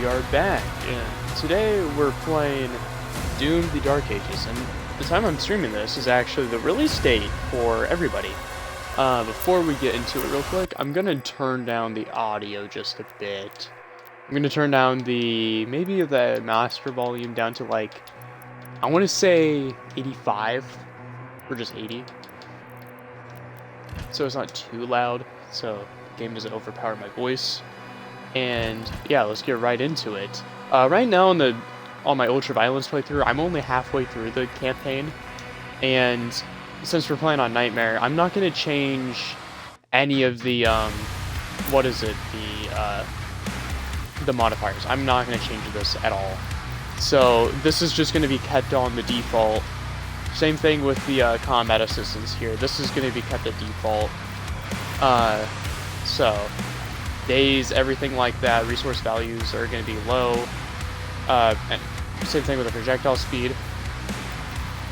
we are back, and today we're playing Doom: The Dark Ages, and the time I'm streaming this is actually the release date for everybody. Before we get into it real quick, I'm gonna turn down the audio just a bit. I'm gonna turn down maybe the master volume down to like, I want to say 85, or just 80. So it's not too loud, so the game doesn't overpower my voice. And yeah, let's get right into it. Right now on my Ultraviolence playthrough, I'm only halfway through the campaign, and since we're playing on Nightmare, I'm not going to change any of the the modifiers. I'm not going to change this at all. So this is just going to be kept on the default. Same thing with the combat assistance here. This is going to be kept at default. So days, everything like that, resource values are going to be low. And same thing with the projectile speed.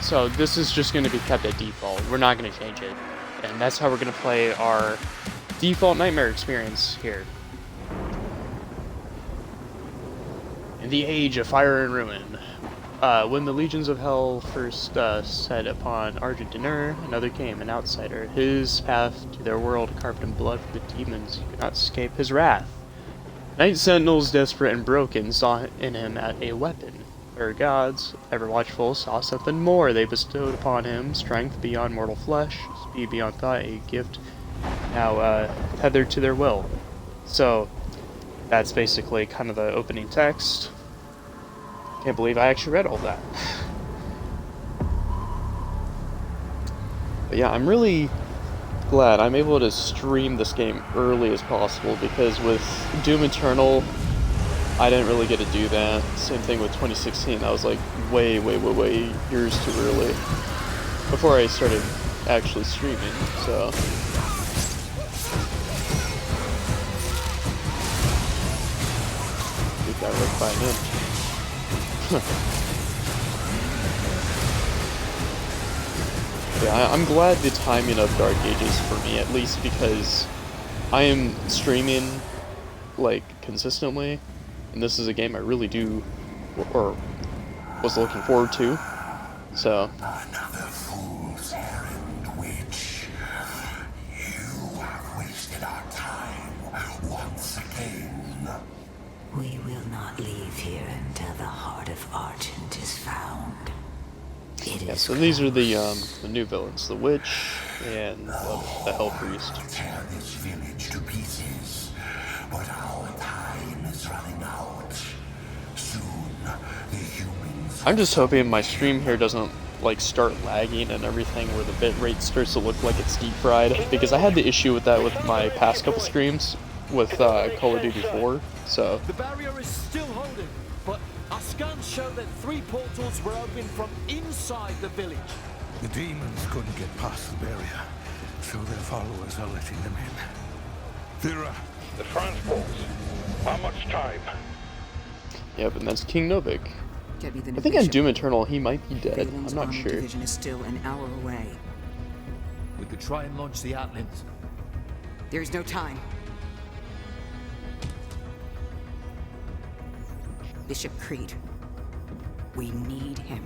So this is just going to be kept at default. We're not going to change it. And that's how we're going to play our default Nightmare experience here. In the Age of Fire and Ruin, when the legions of hell first set upon Argent-Dinur, another came, an outsider. His path to their world carved in blood for the demons. He could not escape his wrath. Night Sentinels, desperate and broken, saw in him a weapon. Their gods, ever watchful, saw something more. They bestowed upon him strength beyond mortal flesh, speed beyond thought, a gift now tethered to their will. So that's basically kind of the opening text. Can't believe I actually read all that. But yeah, I'm really glad I'm able to stream this game early as possible, because with Doom Eternal, I didn't really get to do that. Same thing with 2016, that was like way years too early before I started actually streaming, so. Get that right by him. Yeah, I'm glad the timing of Dark Ages for me, at least, because I am streaming like consistently, and this is a game I really do, or was looking forward to. So another fool's errand, witch. You have wasted our time once again. We will not leave here until the heart of Argent is found. Yeah, so these are the new villains, the witch and the hell priest. Tear this village to pieces, but our time is running out. Soon, the humans. I'm just hoping my stream here doesn't like start lagging and everything, where the bitrate starts to look like it's deep fried, because I had the issue with that with my past couple streams with Call of Duty 4. So the barrier is still holding, but our scans show that 3 portals were opened from inside the village. The demons couldn't get past the barrier, so their followers are letting them in. Thera, the transports. How much time? yep, and that's King Novik. Get me the I new think on bishop. Doom Eternal he might be dead. Valen's I'm not armored sure. division is still an hour away. We could try and launch the Atlands. There's no time. Bishop Creed. We need him.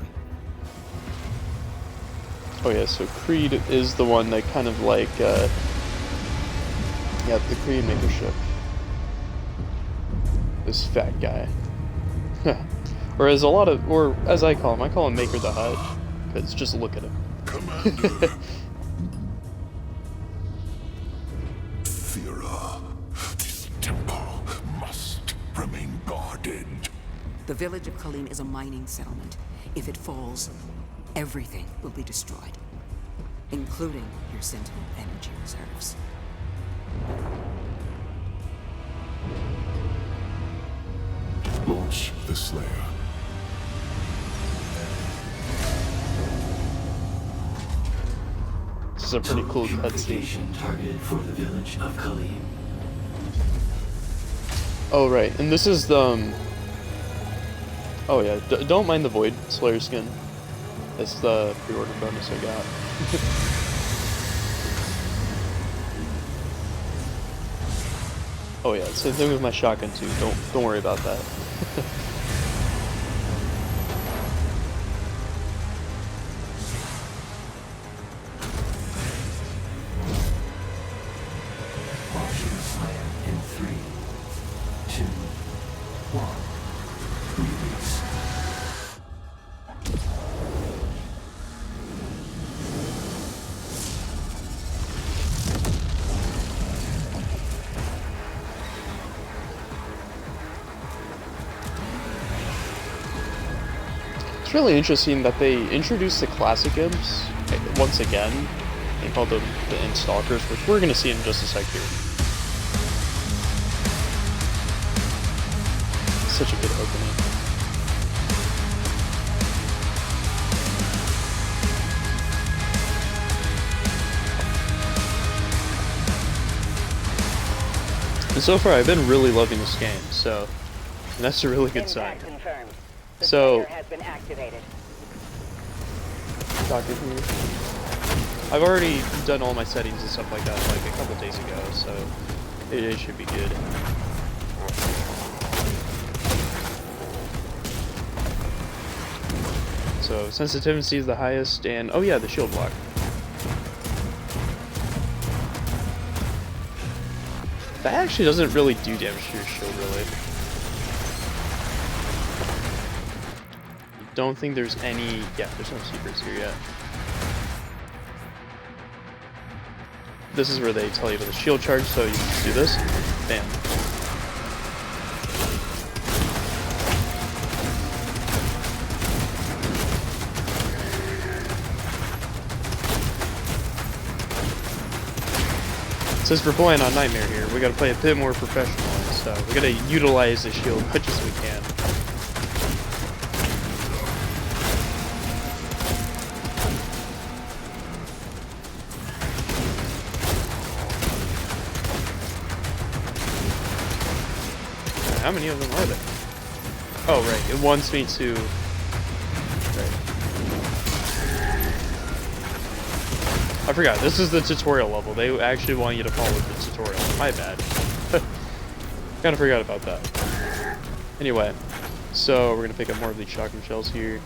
Oh yeah, so Creed is the one that kind of like, yeah, the Creed Makership. This fat guy. Or as I call him Maker the Hut, because just look at him. Commander. Thera, this temple must remain guarded. The village of Kalim is a mining settlement. If it falls, everything will be destroyed, including your Sentinel energy reserves. Launch the Slayer. This is a pretty cool cutscene. Targeted for the village of Kalim. Oh right, and this is the oh yeah, don't mind the Void Slayer skin. It's the pre-order bonus I got. Oh yeah, same thing with my shotgun too. Don't worry about that. It's really interesting that they introduced the classic imps once again. They called them the Imp Stalkers, which we're going to see in just a sec here. Such a good opening. And so far, I've been really loving this game, so that's a really good sign. Confirmed. The So, scanner has been activated. Doctor here. I've already done all my settings and stuff like that like a couple days ago, so it should be good. So sensitivity is the highest, and oh yeah, the shield block. That actually doesn't really do damage to your shield, really. Don't think there's any... yeah, there's no secrets here yet. This is where they tell you about the shield charge, so you just do this. Bam. Since we're playing on Nightmare here, we gotta play a bit more professionally, so we gotta utilize the shield as much as we can. How many of them are there? Oh, right. It wants me to... right. I forgot. This is the tutorial level. They actually want you to follow the tutorial. My bad. Kinda forgot about that. Anyway. So, we're gonna pick up more of these shotgun shells here.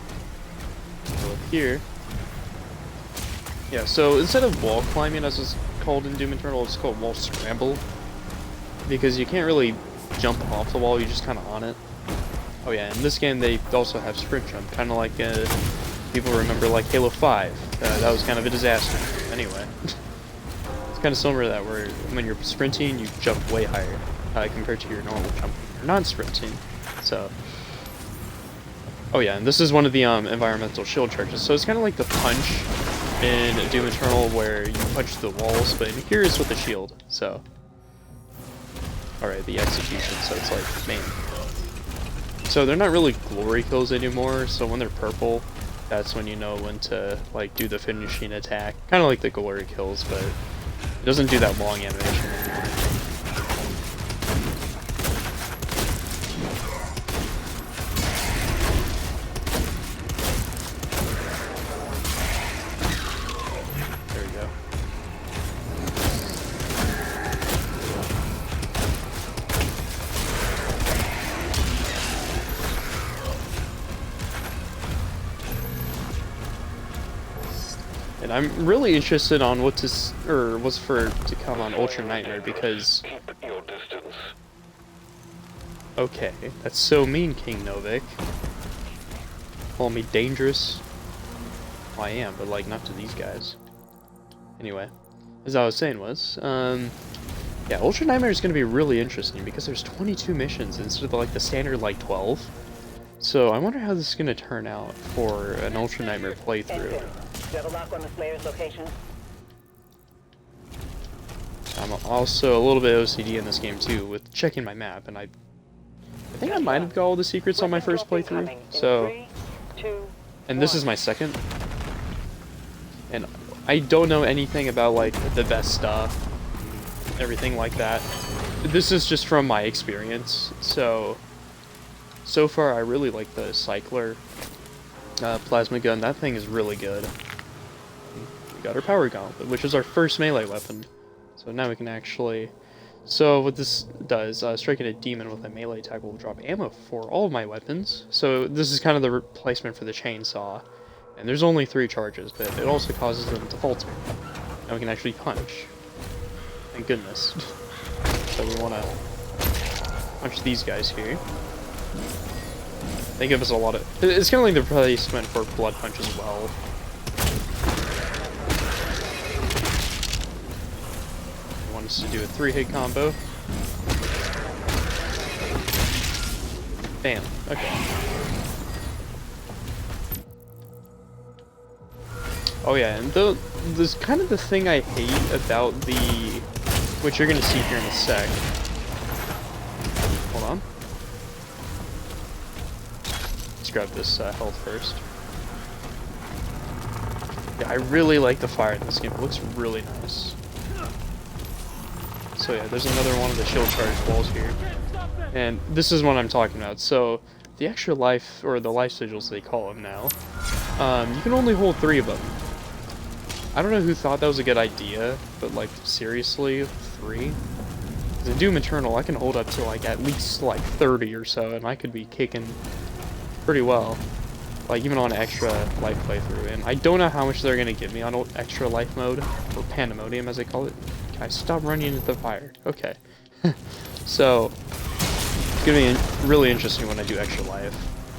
Go up here. Yeah, so instead of wall climbing, as it's called in Doom Eternal, it's called wall scramble. Because you can't really jump off the wall, you're just kind of on it. Oh yeah, in this game they also have sprint jump, kind of like people remember like Halo 5. That was kind of a disaster. Anyway, it's kind of similar to that, where when you're sprinting, you jump way higher compared to your normal jump when you're not sprinting. So, oh yeah, and this is one of the environmental shield charges. So it's kind of like the punch in Doom Eternal, where you punch the walls, but here it's with the shield. So. Alright, the execution, so it's like main. So they're not really glory kills anymore, so when they're purple, that's when you know when to like do the finishing attack. Kind of like the glory kills, but it doesn't do that long animation anymore. There we go. And I'm really interested on what to what's to come on Ultra Nightmare, because Keep your distance. okay, that's so mean, King Novik. Call me dangerous. Well, I am, but like not to these guys. Anyway, as I was saying was, yeah, Ultra Nightmare is going to be really interesting because there's 22 missions instead of like the standard like 12. So I wonder how this is going to turn out for an Ultra Nightmare playthrough. Do you have a lock on the Slayer's location? I'm also a little bit OCD in this game too, with checking my map, and I think I might have got all the secrets on my first playthrough. So, and this is my second, and I don't know anything about like the best stuff, everything like that. This is just from my experience. So far I really like the Cycler plasma gun. That thing is really good. We got our power gauntlet, which is our first melee weapon. So now we can actually... So what this does, striking a demon with a melee attack will drop ammo for all of my weapons. So this is kind of the replacement for the chainsaw. And there's only 3 charges, but it also causes them to falter. Now we can actually punch. Thank goodness. So we want to punch these guys here. They give us a lot of... It's kind of like the replacement for blood punch as well. I want us to do a 3-hit combo. Bam. Okay. Oh yeah, and there's kind of the thing I hate about the, which you're gonna see here in a sec. Hold on. Let's grab this health first. Yeah, I really like the fire in this game. It looks really nice. So yeah, there's another one of the shield charge balls here. And this is what I'm talking about. So the extra life, or the life sigils they call them now, you can only hold 3 of them. I don't know who thought that was a good idea, but like seriously, 3? Because in Doom Eternal, I can hold up to like at least like 30 or so, and I could be kicking pretty well. Like even on extra life playthrough, and I don't know how much they're gonna give me on extra life mode, or Pandemonium as they call it. Can I stop running into the fire? Okay. So it's gonna be really interesting when I do extra life.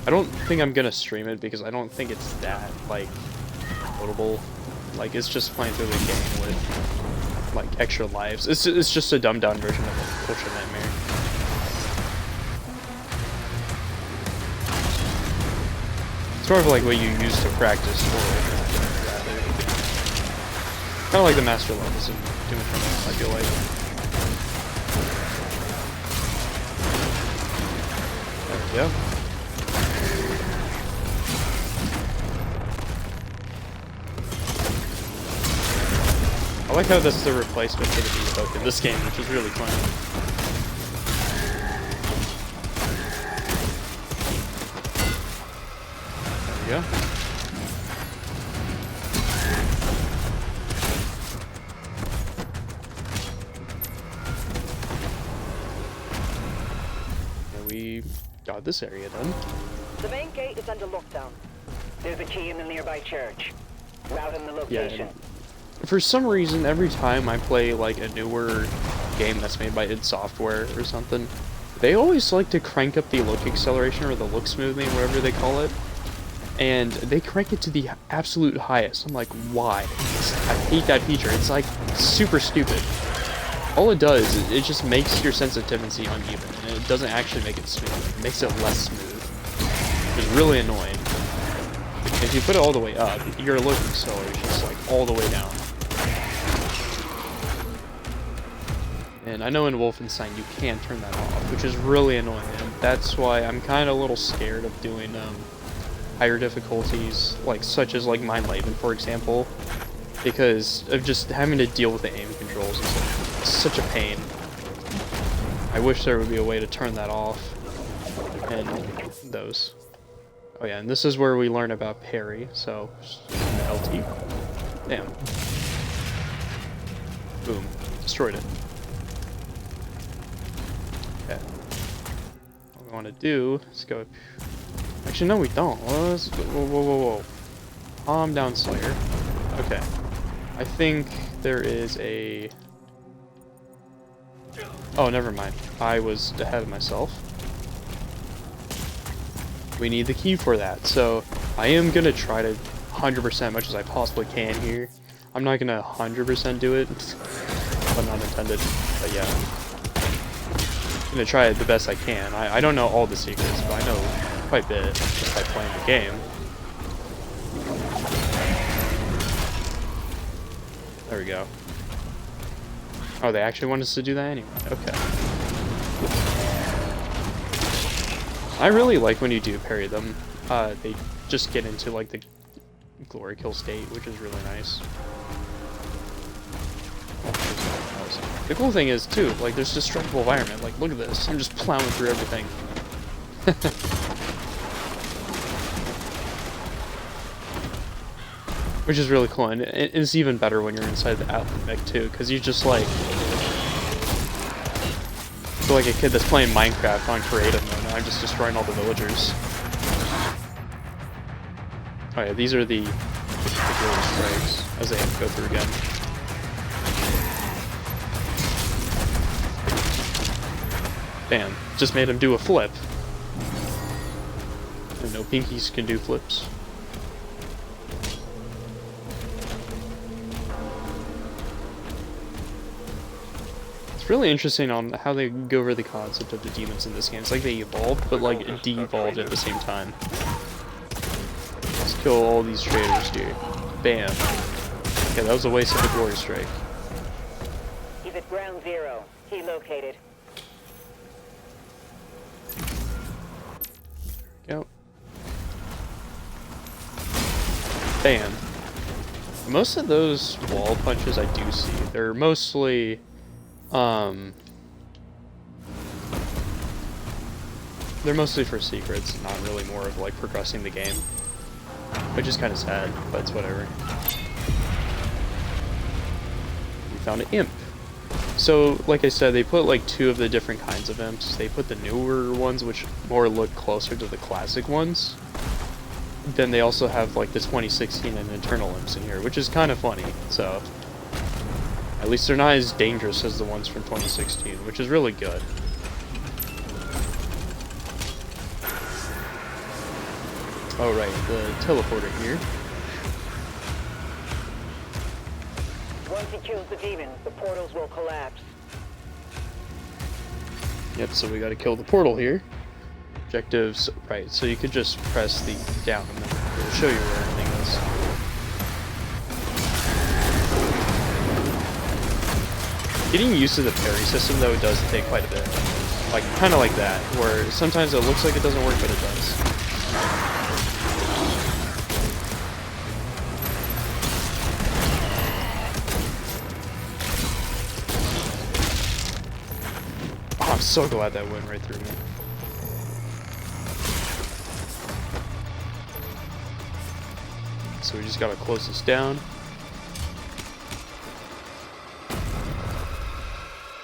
I don't think I'm gonna stream it because I don't think it's that like notable. Like it's just playing through the game with like extra lives. It's just a dumbed down version of like, Ultra Nightmare. It's sort of like what you use to practice for rather. Kind of like the master levels in Doom Eternal, I feel like. There we go. I like how this is a replacement for the V-Poke in this game, which is really fun. There we go. And we got this area done. The main gate is under lockdown. There's a key in the nearby church. Route in the location. Yeah, for some reason, every time I play like a newer game that's made by id Software or something, they always like to crank up the look acceleration or the look smoothing, whatever they call it, and they crank it to the absolute highest. I'm like, why? I hate that feature. It's like super stupid. All it does is it just makes your sensitivity uneven, and it doesn't actually make it smooth. It makes it less smooth. It's really annoying. If you put it all the way up, your look acceleration is like all the way down. And I know in Wolfenstein you can't turn that off, which is really annoying, and that's why I'm kind of a little scared of doing higher difficulties, like such as like Mind Laven, for example, because of just having to deal with the aim controls. It's such a pain. I wish there would be a way to turn that off, and those. Oh yeah, and this is where we learn about parry, so LT. Damn. Boom. Destroyed it. Okay. What we want to do is go... Actually, no we don't. Let's go... Whoa. Calm down, Slayer. Okay. I think there is a... Oh, never mind. I was ahead of myself. We need the key for that, so I am gonna try to 100% much as I possibly can here. I'm not gonna 100% do it, but not intended. But yeah, I'm gonna try it the best I can. I don't know all the secrets, but I know quite a bit just by playing the game. There we go. Oh, they actually want us to do that anyway. Okay. I really like when you do parry them. They just get into like the glory kill state, which is really nice. The cool thing is too, like there's destructible environment. Like look at this, I'm just plowing through everything. Which is really cool, and it's even better when you're inside the Alembic too, because you just like feel like a kid that's playing Minecraft on creative mode. I'm just destroying all the villagers. Oh yeah, these are the guerrilla strikes as they go through again. Damn, just made him do a flip. And no pinkies can do flips. It's really interesting on how they go over the concept of the demons in this game. It's like they evolved, but like de-evolved at the same time. Let's kill all these traders here. Bam. Okay, that was a waste of a glory strike. He's at ground zero. He located. Go. Bam. Most of those wall punches I do see. They're mostly, they're mostly for secrets, not really more of like progressing the game. Which is kind of sad, but it's whatever. We found an imp. So, like I said, they put like 2 of the different kinds of imps. They put the newer ones, which more look closer to the classic ones. Then they also have like the 2016 and Eternal imps in here, which is kind of funny. So, at least they're not as dangerous as the ones from 2016, which is really good. Oh right, the teleporter here. Once he kills the demons, the portals will collapse. Yep, so we gotta kill the portal here. Objectives, right, so you could just press the down and then it'll show you where everything is. Getting used to the parry system though does take quite a bit. Like, kinda like that, where sometimes it looks like it doesn't work, but it does. Oh, I'm so glad that went right through me. So we just gotta close this down.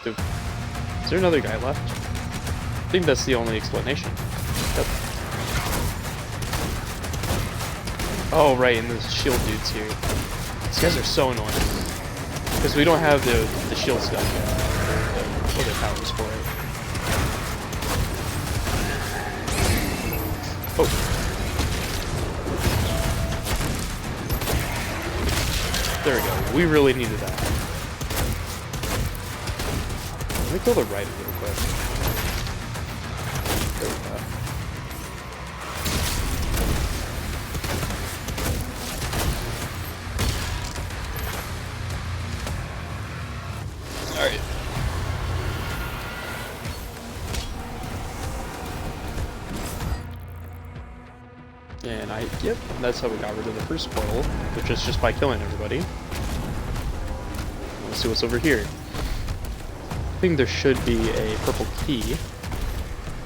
Is there another guy left? I think that's the only explanation. Yep. Oh, right, and the shield dudes here. These guys are so annoying. Because we don't have the shield stuff yet. Or the powers for it. Oh. There we go. We really needed that. Let me kill the right real quick. There we go. Alright. And yep, that's how we got rid of the first portal, which is just by killing everybody. Let's see what's over here. I think there should be a purple key.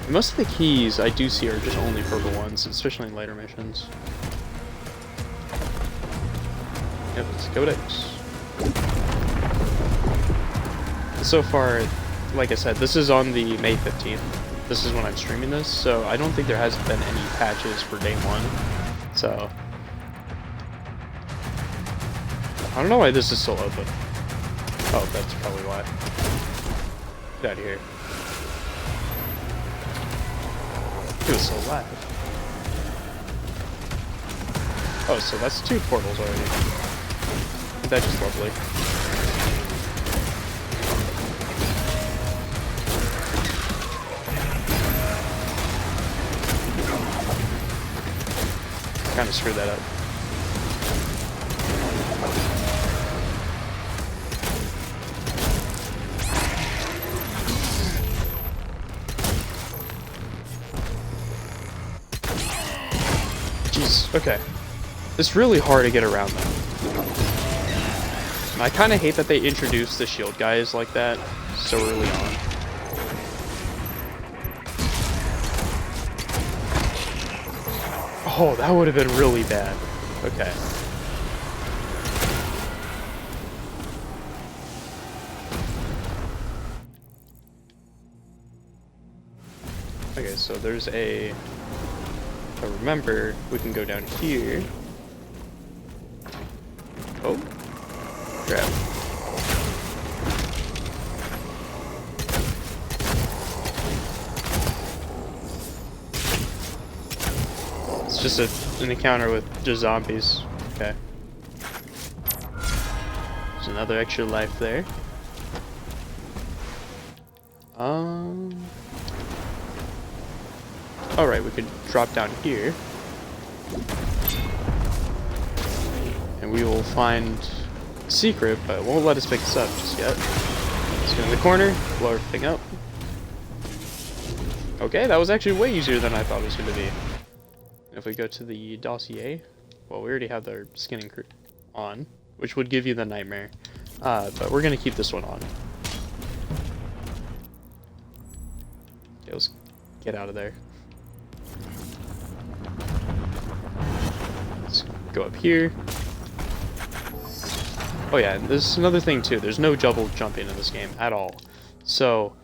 Most of the keys I do see are just only purple ones, especially in later missions. Yep, it's Codex. So far, like I said, this is on the May 15th. This is when I'm streaming this, so I don't think there has been any patches for day 1. So I don't know why this is still open. Oh, that's probably why. Get out of here. It was so loud. Oh, so that's 2 portals already. That's just lovely. Kind of screwed that up. Jeez, okay. It's really hard to get around that. I kind of hate that they introduced the shield guys like that so early on. Oh, that would have been really bad. Okay. Okay, so there's a... If I remember, we can go down here. Oh. Grab. It's just an encounter with just zombies. Okay. There's another extra life there. Alright, we could drop down here. and we will find a secret, but it won't let us pick this up just yet. Let's go in the corner, blow everything up. Okay, that was actually way easier than I thought it was going to be. If we go to the dossier, well, we already have the skinning on, which would give you the nightmare. But we're going to keep this one on. Okay, let's get out of there. Let's go up here. Oh yeah, there's another thing too. There's no double jumping in this game at all. So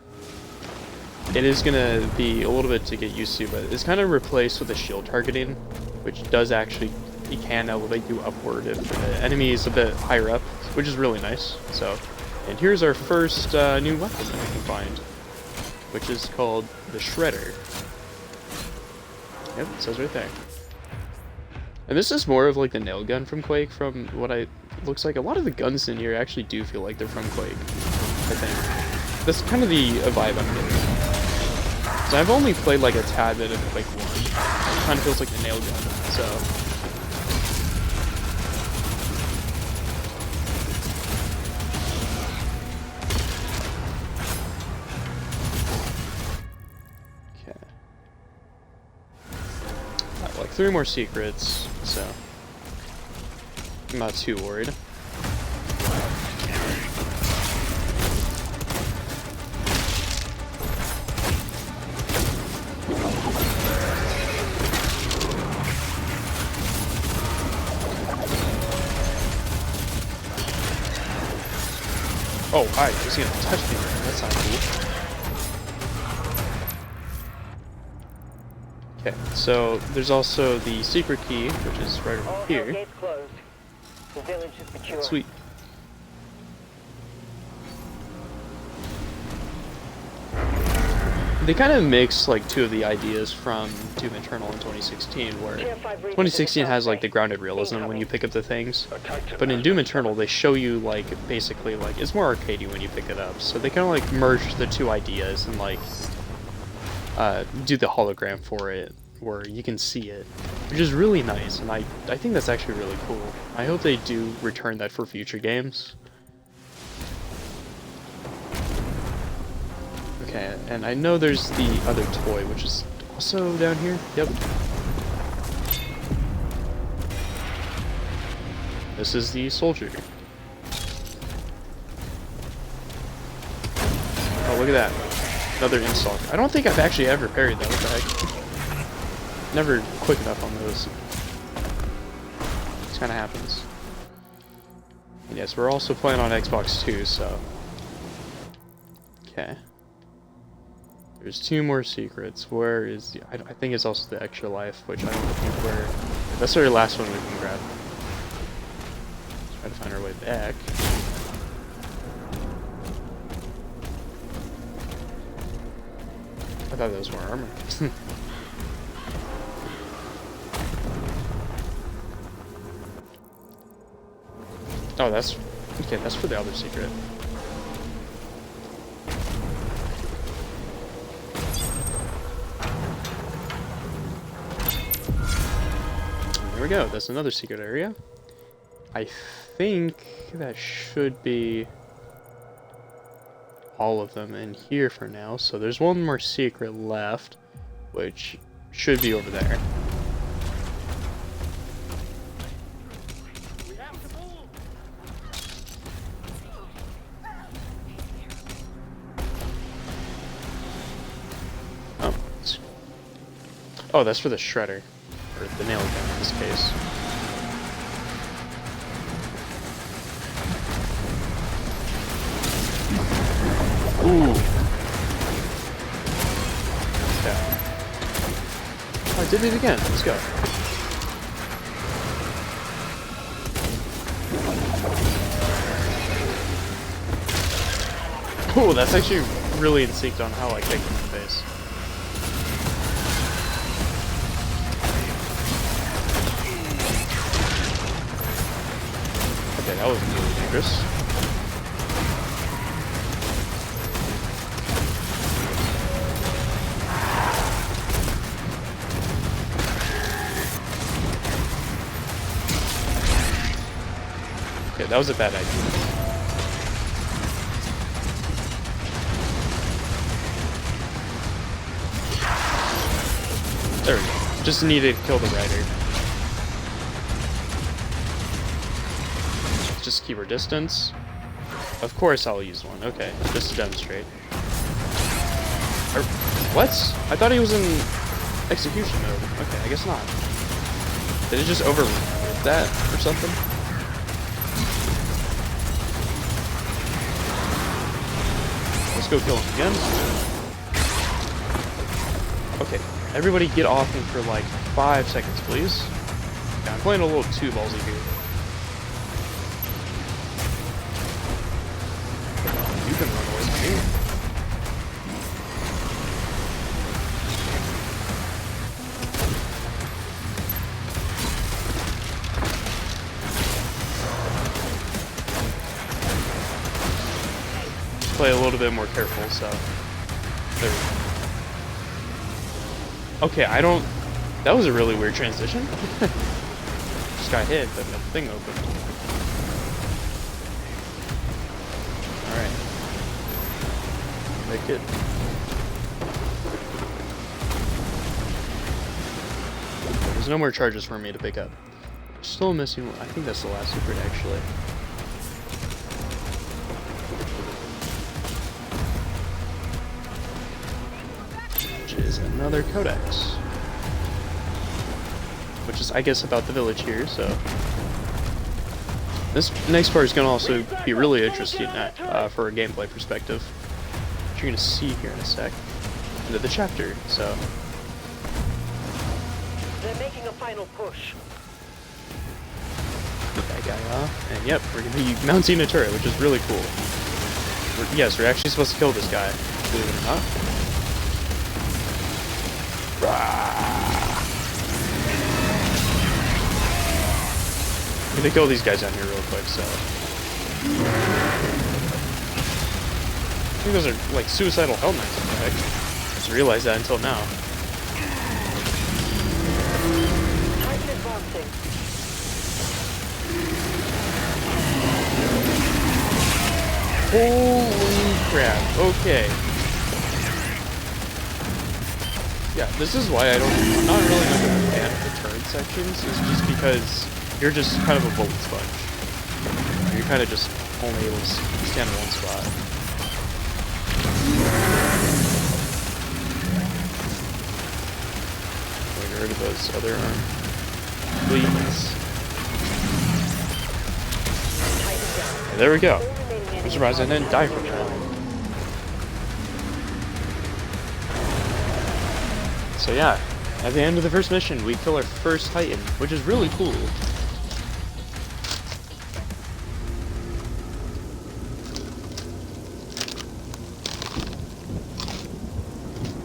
it is gonna be a little bit to get used to, but it's kind of replaced with the shield targeting, which does actually, it can elevate you upward if the enemy is a bit higher up, which is really nice. So, and here's our first new weapon that we can find, which is called the Shredder. Yep, it says right there. And this is more of like the nail gun from Quake, from what looks like. A lot of the guns in here actually do feel like they're from Quake, I think. That's kind of the vibe I'm getting. So I've only played like a tad bit of Quake 1. It kind of feels like the nail gun, so. Okay. Got like 3 more secrets, so I'm not too worried. Oh, hi, he's gonna touch me. That's not cool. Okay, so there's also the secret key, which is right over All here. gates closed. The village is secure. Sweet. They kind of mix like 2 of the ideas from Doom Eternal in 2016, where 2016 has like the grounded realism when you pick up the things, but in Doom Eternal they show you like basically like it's more arcadey when you pick it up. So they kind of like merge the 2 ideas and like do the hologram for it, where you can see it, which is really nice, and I think that's actually really cool. I hope they do return that for future games. Okay, and I know there's the other toy, which is also down here. Yep. This is the soldier. Oh, look at that. Another install. I don't think I've actually ever parried that. What the heck? Never quick enough on those. This kind of happens. And yes, we're also playing on Xbox too, so. Okay. There's 2 more secrets. Where is the... I think it's also the extra life, which I don't think where... That's our last one we can grab. Try to find our way back. I thought those were armor. Oh, that's... Okay, that's for the other secret. There we go, that's another secret area. I think that should be all of them in here for now. So there's 1 more secret left, which should be over there. Oh, that's for the Shredder. Or the nail gun in this case. Ooh. Okay. Oh, I did it again. Let's go. Oh, that's actually really in sync on how I kick him in the face. Okay, that was really dangerous. that was a bad idea. There we go. Just needed to kill the rider. Just keep her distance. Of course I'll use one. Okay, just to demonstrate. What? I thought he was in execution mode. Okay, I guess not. Did it just override that or something? Let's go kill him again. Okay, everybody get off him for like 5 seconds, please. Yeah, I'm playing a little too ballsy here. You can run away from me. Play a little bit more careful, so there we go. Okay, I don't. That was a really weird transition. Just got hit, but the thing opened. Alright. Make it. There's no more charges for me to pick up. Still missing one. I think that's the last secret, actually. Is another codex, which is, I guess, about the village here. So this next part is going to also be really interesting for a gameplay perspective, which you're going to see here in a sec, into the chapter. So They're making a final push. get that guy off, and yep, we're going to be mounting a turret, which is really cool. Yes, we're actually supposed to kill this guy, believe it or not. I'm gonna kill these guys down here real quick, so. I think those are like suicidal helmets, what the heck? I just realized that until now. Titan advancing. Holy crap, okay. Yeah, this is why I'm not really much of a fan of the turret sections, is just because you're just kind of a bullet sponge. You're kind of just only able to stand in one spot. Get rid of those other arms. Please. Okay, there we go. I'm surprised I didn't die from that. So yeah, at the end of the first mission, we kill our first Titan, which is really cool.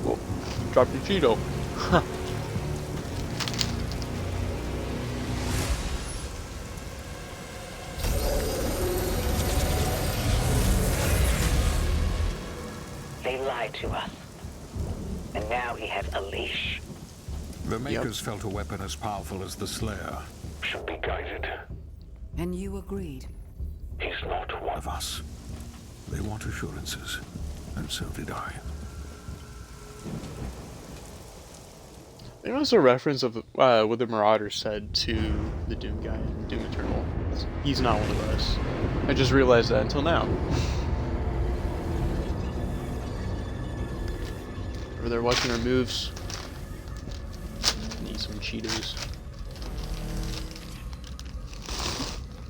Whoa, dropped your Cheeto. Huh. They lied to us. And now he has a leash. The Makers felt a weapon as powerful as the Slayer. Should be guided. And you agreed. He's not one Of us. They want assurances, and so did I. There was a reference of what the Marauder said to the Doom guy in Doom Eternal. He's not one of us. I just realized that until now. Over there watching our moves. Need some Cheetos.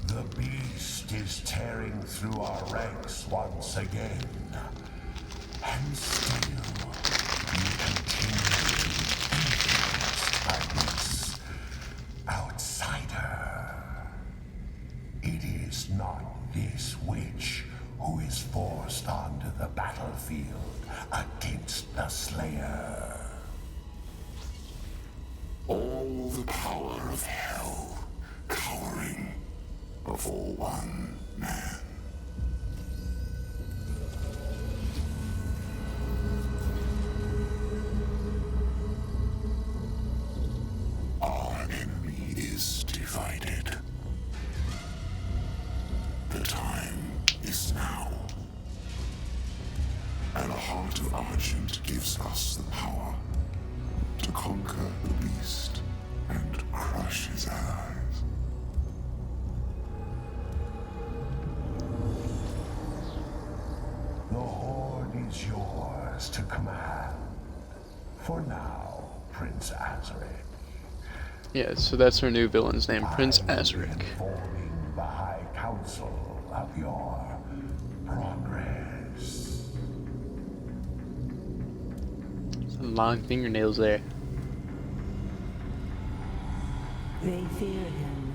The beast is tearing through our ranks once again. And still, you continue to be this outsider. It is not this witch who is forced onto the battlefield against the Slayer. All the power of hell cowering before one man. Our enemy is divided. The time is now. And the heart of Argent gives us the power to conquer the beast and crush his allies. The Horde is yours to command. For now, Prince Azaric. Yeah, so that's our new villain's name, Prince Azaric. Informing the High Council of your progress. Some long fingernails there. They fear him,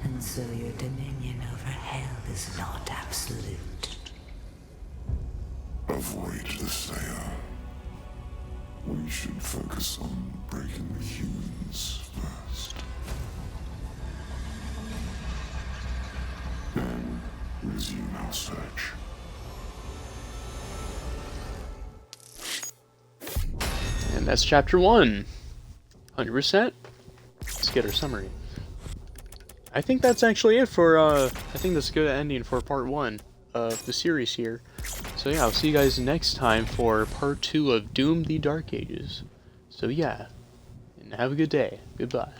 and so your dominion over hell is not absolute. Avoid the Slayer. We should focus on breaking the humans first. Then resume our search. And that's chapter 1. 100%. Let's get our summary. I think that's actually it for, I think that's a good ending for part 1 of the series here. So yeah, I'll see you guys next time for part 2 of Doom: The Dark Ages. So yeah, and have a good day. Goodbye.